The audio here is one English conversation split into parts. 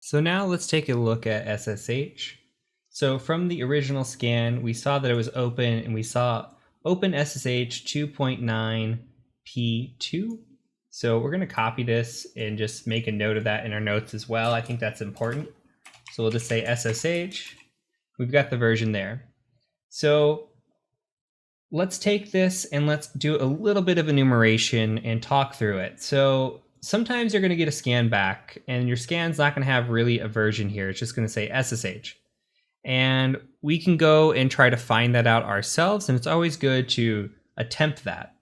So now let's take a look at SSH. So from the original scan, we saw that it was open and we saw open SSH 2.9 P2. So we're going to copy this and just make a note of that in our notes as well. I think that's important. So we'll just say SSH. We've got the version there. So let's take this and let's do a little bit of enumeration and talk through it. So sometimes you're going to get a scan back and your scan's not going to have really a version here. It's just going to say SSH. And we can go and try to find that out ourselves. And it's always good to attempt that.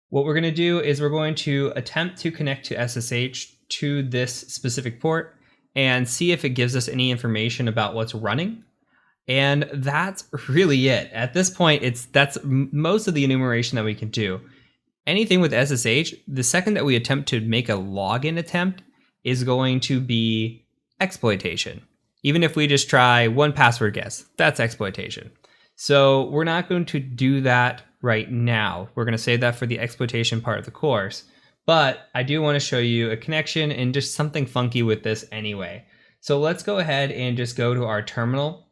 What we're going to do is we're going to attempt to connect to SSH to this specific port and see if it gives us any information about what's running. And that's really it. At this point, that's most of the enumeration that we can do. Anything with SSH, the second that we attempt to make a login attempt is going to be exploitation. Even if we just try one password guess, that's exploitation. So we're not going to do that right now. We're going to save that for the exploitation part of the course. But I do want to show you a connection and just something funky with this anyway. So let's go ahead and just go to our terminal.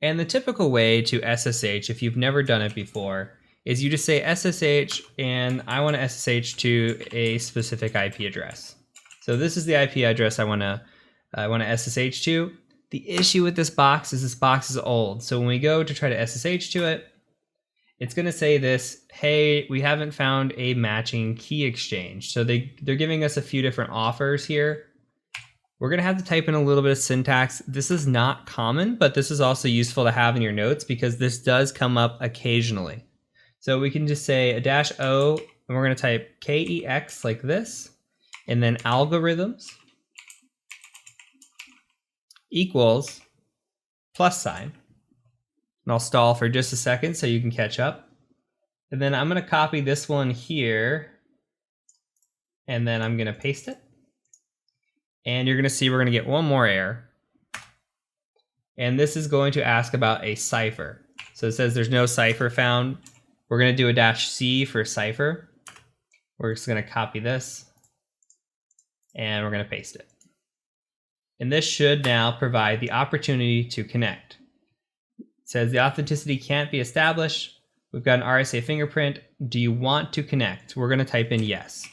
And the typical way to SSH, if you've never done it before, is you just say SSH and I want to SSH to a specific IP address. So this is the IP address I want to SSH to. The issue with this box is old. So when we go to try to SSH to it, it's going to say this, hey, we haven't found a matching key exchange. So they're giving us a few different offers here. We're going to have to type in a little bit of syntax. This is not common, but this is also useful to have in your notes because this does come up occasionally. So we can just say a -O, and we're going to type KEX like this, and then algorithms equals +. And I'll stall for just a second so you can catch up. And then I'm going to copy this one here, and then I'm going to paste it. And you're going to see we're going to get one more error. And this is going to ask about a cipher. So it says there's no cipher found. We're going to do a -C for cipher. We're just going to copy this. And we're going to paste it. And this should now provide the opportunity to connect. It says the authenticity can't be established. We've got an RSA fingerprint. Do you want to connect? We're going to type in yes.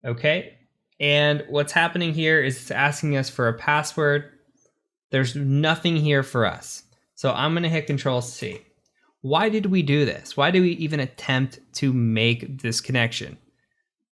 Okay. And what's happening here is it's asking us for a password. There's nothing here for us. So I'm going to hit Control-C. Why did we do this? Why do we even attempt to make this connection?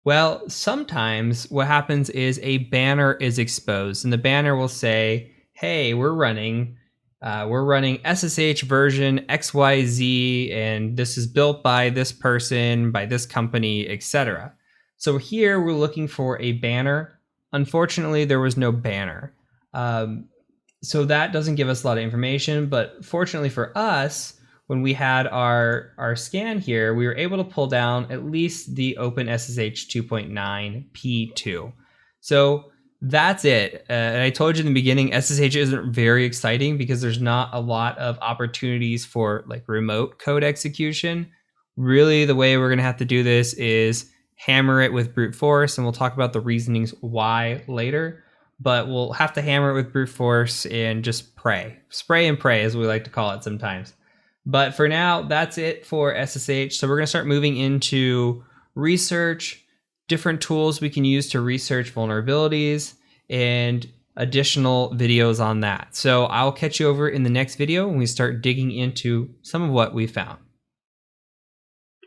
Well, sometimes what happens is a banner is exposed, and the banner will say, hey, we're running SSH version XYZ, and this is built by this person, by this company, etc. So here we're looking for a banner. Unfortunately, there was no banner. So that doesn't give us a lot of information, but fortunately for us, when we had our scan here, we were able to pull down at least the open SSH 2.9 P2. So that's it. And I told you in the beginning, SSH isn't very exciting because there's not a lot of opportunities for like remote code execution. Really, the way we're going to have to do this is hammer it with brute force, and we'll talk about the reasonings why later. But we'll have to hammer it with brute force and just pray. Spray and pray, as we like to call it sometimes. But for now, that's it for SSH. So we're going to start moving into research, different tools we can use to research vulnerabilities, and additional videos on that. So I'll catch you over in the next video when we start digging into some of what we found.